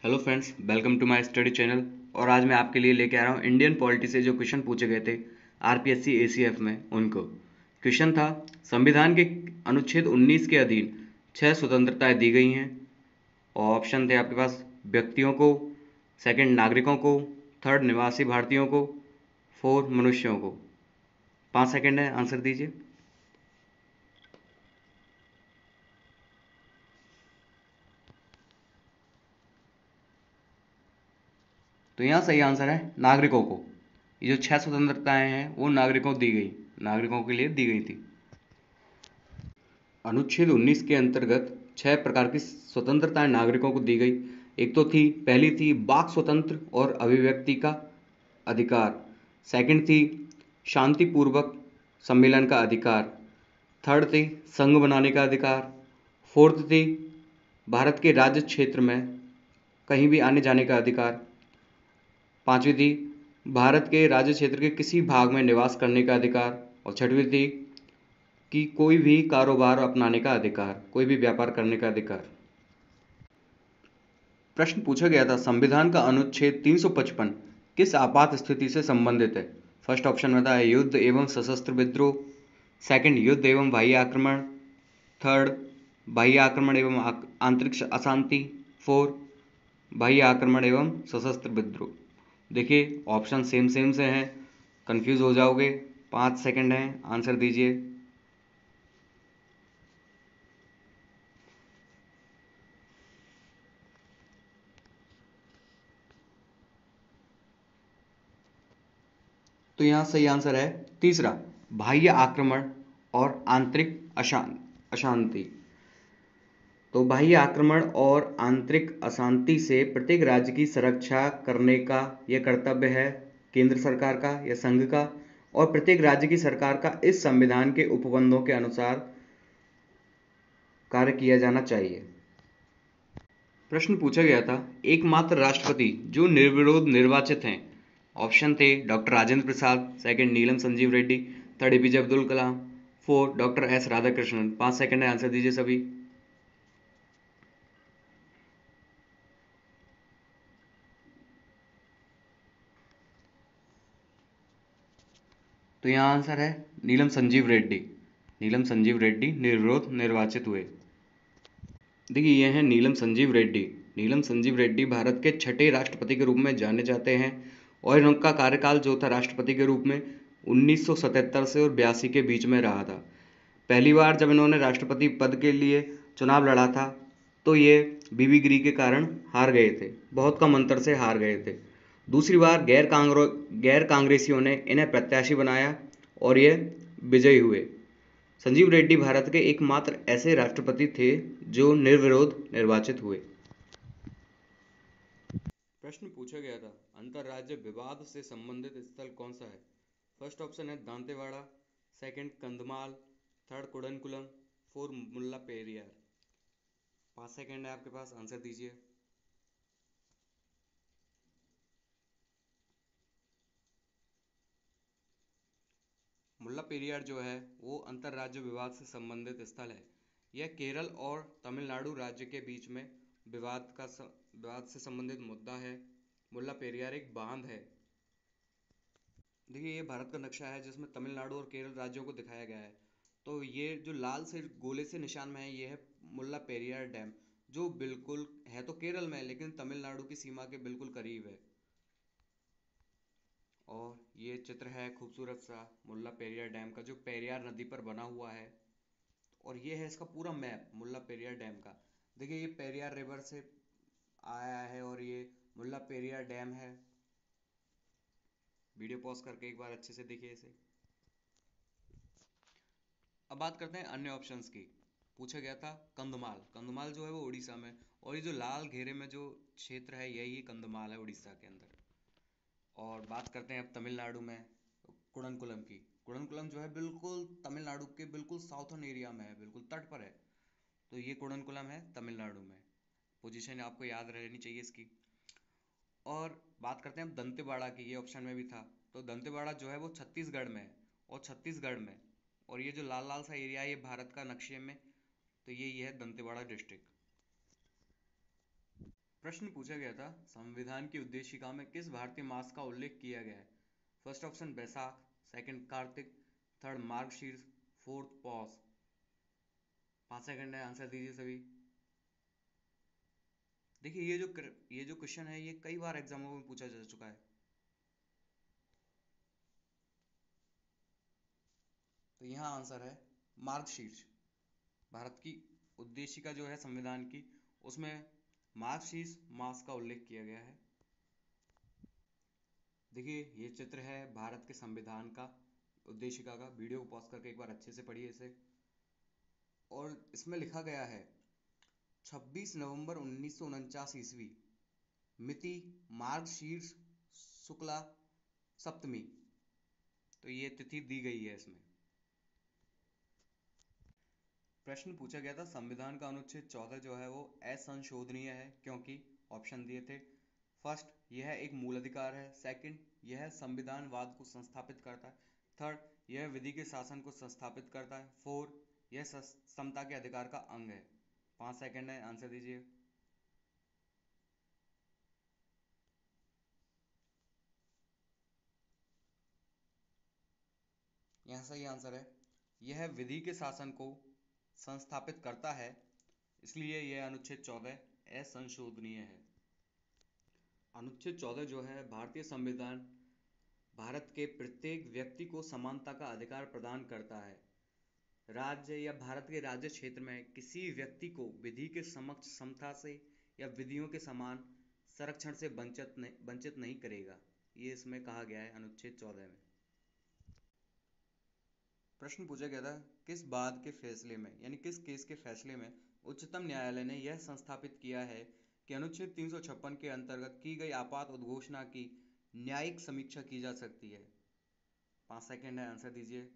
Hello friends, welcome to my study channel. और आज मैं आपके लिए लेके आ रहा हूँ इंडियन पॉलिटी से जो क्वेश्चन पूछे गए थे आरपीएससी एसीएफ में उनको। क्वेश्चन था, संविधान के अनुच्छेद 19 के अधीन 6 स्वतंत्रताएं दी गई हैं। और ऑप्शन थे आपके पास व्यक्तियों को, सेकंड नागरिकों को, थर्ड निवासी भारतीयों को, फोर्थ मनुष्यों को। 5 सेकंड है, आंसर दीजिए। तो यहाँ सही आंसर है नागरिकों को। ये जो 6 स्वतंत्रताएं हैं वो नागरिकों को दी गई, नागरिकों के लिए दी गई थी। अनुच्छेद 19 के अंतर्गत 6 प्रकार की स्वतंत्रताएं नागरिकों को दी गई। एक तो थी, पहली थी वाक स्वतंत्र और अभिव्यक्ति का अधिकार। सेकंड थी शांतिपूर्वक सम्मेलन का अधिकार। थर्ड थी संघ बनाने का अधिकार। फोर्थ थी भारत के राज्य क्षेत्र में कहीं भी आने जाने का अधिकार। पांचवी थी भारत के राज्य क्षेत्र के किसी भाग में निवास करने का अधिकार। और छठवीं थी कि कोई भी कारोबार अपनाने का अधिकार, कोई भी व्यापार करने का अधिकार। प्रश्न पूछा गया था, संविधान का अनुच्छेद 355 किस आपात स्थिति से संबंधित है? फर्स्ट ऑप्शन में था युद्ध एवं सशस्त्र विद्रोह। सेकंड, युद्ध एवं बाह्य आक्रमण। थर्ड, बाह्य आक्रमण एवं आंतरिक अशांति। फोर, बाह्य आक्रमण एवं सशस्त्र विद्रोह। देखिए ऑप्शन सेम सेम से हैं, कंफ्यूज हो जाओगे। 5 सेकंड है, आंसर दीजिए। तो यहाँ सही आंसर है तीसरा, बाह्य आक्रमण और आंतरिक अशांति। तो बाह्य आक्रमण और आंतरिक अशांति से प्रत्येक राज्य की सुरक्षा करने का यह कर्तव्य है केंद्र सरकार का या संघ का। और प्रत्येक राज्य की सरकार का इस संविधान के उपबंधों के अनुसार कार्य किया जाना चाहिए। प्रश्न पूछा गया था, एकमात्र राष्ट्रपति जो निर्विरोध निर्वाचित हैं। ऑप्शन थे doctor Rajendra Prasad, second Neelam Sanjiva Reddy, third APJ Abdul Kalam, fourth doctor S Radhakrishnan. 5 second है, आंसर दीजिए सभी। तो यहाँ आंसर है नीलम संजीव रेड्डी। नीलम संजीव रेड्डी निर्विरोध निर्वाचित हुए। देखिए ये हैं नीलम संजीव रेड्डी। नीलम संजीव रेड्डी भारत के छठे राष्ट्रपति के रूप में जाने जाते हैं। और इनका कार्यकाल जो था राष्ट्रपति के रूप में 1977 से और 82 के बीच में रहा था। पहली बार जब इन्होंने राष्ट्रपति पद के लिए चुनाव लड़ा था तो ये बीबी गिरी के कारण हार गए थे, बहुत कम अंतर से हार गए थे। दूसरी बार गैर कांग्रेसियों ने इन्हें प्रत्याशी बनाया और ये विजयी हुए। संजीव रेड्डी भारत के एकमात्र ऐसे राष्ट्रपति थे जो निर्विरोध निर्वाचित हुए। प्रश्न पूछा गया था, अंतरराज्य विवाद से संबंधित स्थल कौन सा है? फर्स्ट ऑप्शन है Dantewada, second Kandhamal, third Kudankulam, fourth Mullaperiyar. 5 second है आपके पास, आंसर दीजिए। मुल्ला पेरियार जो है वो अंतरराज्य विवाद से संबंधित स्थल है। यह केरल और तमिलनाडु राज्य के बीच में विवाद से संबंधित मुद्दा है। मुल्ला पेरियार एक बांध है। देखिए ये भारत का नक्शा है जिसमें तमिलनाडु और केरल राज्यों को दिखाया गया है। तो ये जो लाल से गोले से निशान में है ये है मुल्ला पेरियार डैम, जो बिल्कुल है तो केरल में है लेकिन तमिलनाडु की सीमा के बिल्कुल करीब है। और ये चित्र है खूबसूरत सा मुल्ला पेरियार डैम का जो पेरियार नदी पर बना हुआ है। और ये है इसका पूरा मैप मुल्ला पेरियार डैम का। देखिए ये पेरियार रिवर से आया है और ये मुल्ला पेरियार डैम है। वीडियो पॉज करके एक बार अच्छे से देखिए इसे। अब बात करते हैं अन्य ऑप्शंस की। पूछा गया था कंधमाल। कंधमाल जो है वो उड़ीसा में, और ये जो लाल घेरे में जो क्षेत्र है यही कंधमाल है उड़ीसा के अंदर। और बात करते हैं अब तमिलनाडु में कुडनकुलम की। कुडनकुलम जो है बिल्कुल तमिलनाडु के बिल्कुल साउथर्न एरिया में है, बिल्कुल तट पर है। तो ये कुडनकुलम है तमिलनाडु में। पोजीशन आपको याद रहनी चाहिए इसकी। और बात करते हैं अब दंतेवाड़ा की, ये ऑप्शन में भी था। तो दंतेवाड़ा जो है वो छत्तीसगढ़ में है। और छत्तीसगढ़ में, और ये जो लाल लाल सा एरिया है ये भारत का नक्शे में, तो ये है दंतेवाड़ा डिस्ट्रिक्ट। प्रश्न पूछा गया था, संविधान की उद्देशिका में किस भारतीय मास का उल्लेख किया गया है? फर्स्ट ऑप्शन बैसाख, सेकंड कार्तिक, थर्ड मार्गशीर्ष, फोर्थ पौष। 5 सेकंड है, आंसर दीजिए सभी। देखिए ये जो क्वेश्चन है ये कई बार एग्जामों में पूछा जा चुका है। तो यहाँ आंसर है मार्गशीर्ष। भारत की उद्देशिका जो है संविधान की, उसमें मार्गशीर्ष मास का उल्लेख किया गया है। देखिए ये चित्र है भारत के संविधान का, उद्देशिका का। वीडियो को पॉज करके एक बार अच्छे से पढ़िए इसे। और इसमें लिखा गया है 26 नवंबर 1949 ईस्वी, मिति मार्गशीर्ष शुक्ला सप्तमी। तो ये तिथि दी गई है इसमें। प्रश्न पूछा गया था, संविधान का अनुच्छेद 14 जो है वो असंशोधनीय है क्योंकि ऑप्शन दिए थे। फर्स्ट, यह एक मूल अधिकार है। सेकंड, यह संविधानवाद को संस्थापित करता है। थर्ड, यह विधि के शासन को संस्थापित करता है। फोर, यह समता के अधिकार का अंग है। 5 सेकंड है, आंसर दीजिए। यहाँ सही आंसर है, यह विधि के शासन को संस्थापित करता है, इसलिए यह अनुच्छेद 14 असंशोधनीय है। अनुच्छेद 14 जो है भारतीय संविधान भारत के प्रत्येक व्यक्ति को समानता का अधिकार प्रदान करता है। राज्य या भारत के राज्य क्षेत्र में किसी व्यक्ति को विधि के समक्ष समता से या विधियों के समान संरक्षण से वंचित नहीं करेगा। ये इसमें कहा गया है अनुच्छेद 14 में। प्रश्न पूछा गया था, किस बाद के फैसले में यानी किस केस के फैसले में उच्चतम न्यायालय ने यह संस्थापित किया है कि अनुच्छेद 356 के अंतर्गत की गई आपात उद्घोषणा की न्यायिक समीक्षा की जा सकती है। 5 सेकंड है, आंसर दीजिए।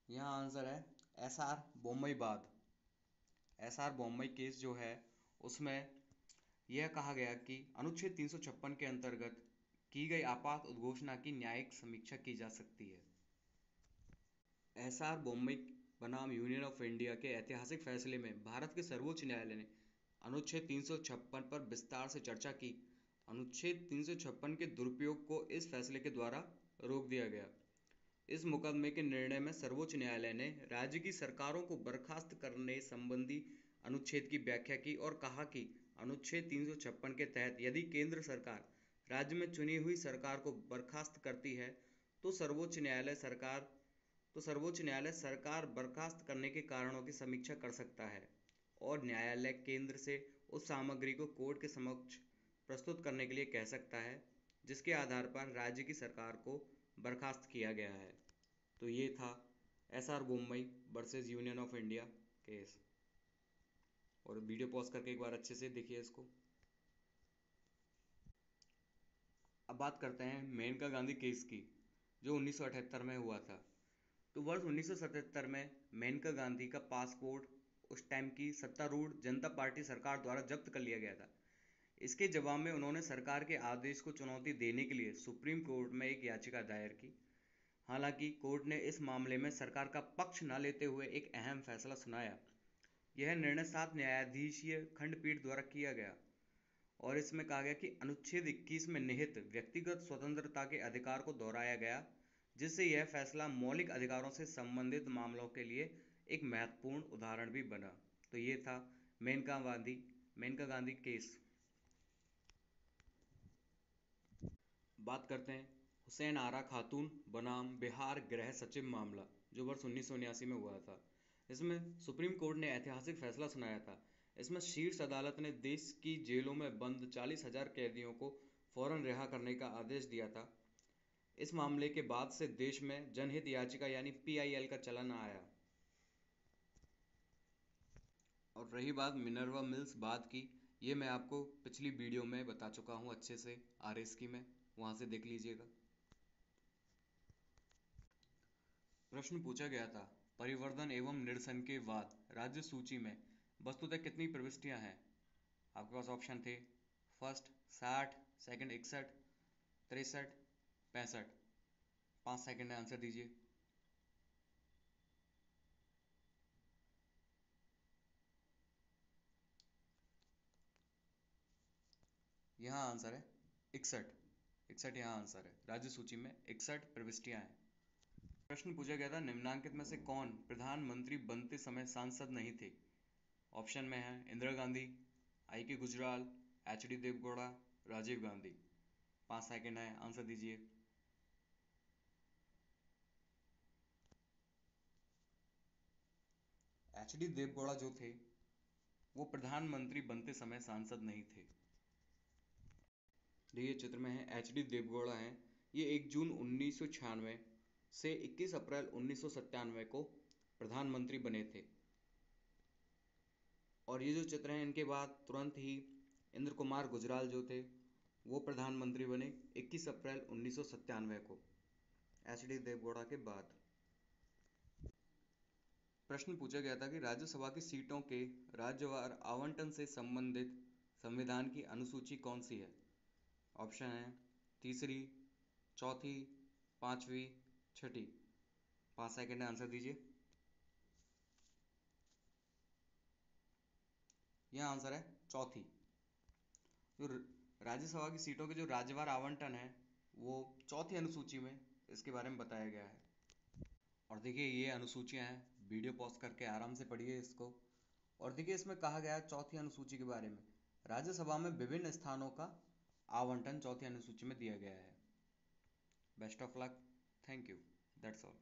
यहाँ आंसर है एसआर बोम्मई बाद। एसआर बोम्मई केस जो है उसमें यह कहा गया कि अनुच्छेद 356 के अंतर्गत की गई आपात उद्घोषणा की न्यायिक समीक्षा की जा सकती है। एसआर बोम्मई बनाम यूनियन ऑफ इंडिया के ऐतिहासिक फैसले में भारत के सर्वोच्च न्यायालय ने अनुच्छेद 356 पर विस्तार से चर्चा की। अनुच्छेद 356 के दुरुपयोग को इस फैसले के द्वारा रोक दिया गया। इस मुकदमे के निर्णय में सर्वोच्च न्यायालय ने राज्य की सरकारों को बर्खास्त करने संबंधी अनुच्छेद की व्याख्या की और कहा कि अनुच्छेद 356 के तहत यदि केंद्र सरकार राज्य में चुनी हुई सरकार को बर्खास्त करती है तो सर्वोच्च न्यायालय सरकार बर्खास्त करने के कारणों की समीक्षा कर सकता है और न्यायालय केंद्र से उस सामग्री को कोर्ट के समक्ष प्रस्तुत करने के लिए कह सकता है जिसके आधार पर राज्य की सरकार को बर्खास्त किया गया है। तो ये था SR Bommai versus union of India case. और वीडियो पॉज करके एक बार अच्छे से देखिए इसको। अब बात करते हैं मेनका गांधी केस की, जो 1978 में हुआ था। तो वर्ष 1977 में मेनका गांधी का पासपोर्ट उस टाइम की सत्तारूढ़ जनता पार्टी सरकार द्वारा जब्त कर लिया गया था। इसके जवाब में उन्होंने सरकार के आदेश को चुनौती देने के लिए सुप्रीम कोर्ट में एक याचिका दायर की। हालांकि कोर्ट ने इस मामले में सरकार का पक्ष न लेते हुए एक अहम फैसला सुनाया। यह निर्णय 7 न्यायाधीशीय खंडपीठ द्वारा किया गया और इसमें कहा गया कि अनुच्छेद 21 में निहित व्यक्तिगत स्वतंत्रता के अधिकार को दोहराया गया, जिससे यह फैसला मौलिक अधिकारों से संबंधित मामलों के लिए एक महत्वपूर्ण उदाहरण भी बना। तो ये था मेनका गांधी केस। बात करते हैं हुसैन आरा खातून बनाम बिहार गृह सचिव मामला, जो वर्ष 1979 में हुआ था। इसमें सुप्रीम कोर्ट ने ऐतिहासिक फैसला सुनाया था। इसमें शीर्ष अदालत ने देश की जेलों में बंद 40,000 कैदियों को फौरन रिहा करने का आदेश दिया था। इस मामले के बाद से देश में जनहित याचिका यानी PIL का चलन आया। और रही बात मिनर्वा मिल्स बाद की, ये मैं आपको पिछली वीडियो में बता चुका हूँ अच्छे से RS की में, वहाँ से देख लीजिएगा। प्रश्न पूछा गया था, परिवर्धन एवं निरसन के बाद राज्य सूची में वस्तुतः कितनी प्रविष्टियां हैं? आपके पास ऑप्शन थे, फर्स्ट 60, सेकंड 61, 63, 65। 5 सेकंड है, आंसर दीजिए। यहाँ आंसर है 61। 61 यहाँ आंसर है। राज्य सूची में 61 प्रविष्टियां हैं। प्रश्न पूछा गया था, निम्नांकित में से कौन प्रधानमंत्री बनते समय सांसद नहीं थे? ऑप्शन में है Indira Gandhi, I K Gujral, H D Deve Gowda, Rajiv Gandhi. 5 second है, आंसर दीजिए। एच डी देवगौड़ा जो थे वो प्रधानमंत्री बनते समय सांसद नहीं थे। देखिए चित्र में है एच डी देवगौड़ा हैं। ये 1 जून 1996 से 21 अप्रैल 1997 को प्रधानमंत्री बने थे। और ये जो चित्र हैं इनके बाद तुरंत ही इंद्र कुमार गुजराल जो थे वो प्रधानमंत्री बने 21 अप्रैल 1997 को, एच डी देवगौड़ा के बाद। प्रश्न पूछा गया था कि राज्यसभा की सीटों के राज्यवार आवंटन से संबंधित संविधान की अनुसूची कौन सी है? ऑप्शन है तीसरी, चौथी, पांचवी, छठी। 5 सेकंड है, आंसर दीजिए। यह आंसर है चौथी। जो राज्यसभा की सीटों के जो राज्यवार आवंटन है वो चौथी अनुसूची में इसके बारे में बताया गया है। और देखिए ये अनुसूचियां हैं, वीडियो पॉज करके आराम से पढ़िए इसको। और देखिए इसमें कहा गया है चौथी अनुसूची के बारे में, राज्यसभा में विभिन्न स्थानों का आवंटन चौथी अनुसूची में दिया गया है। Best of luck, thank you, that's all.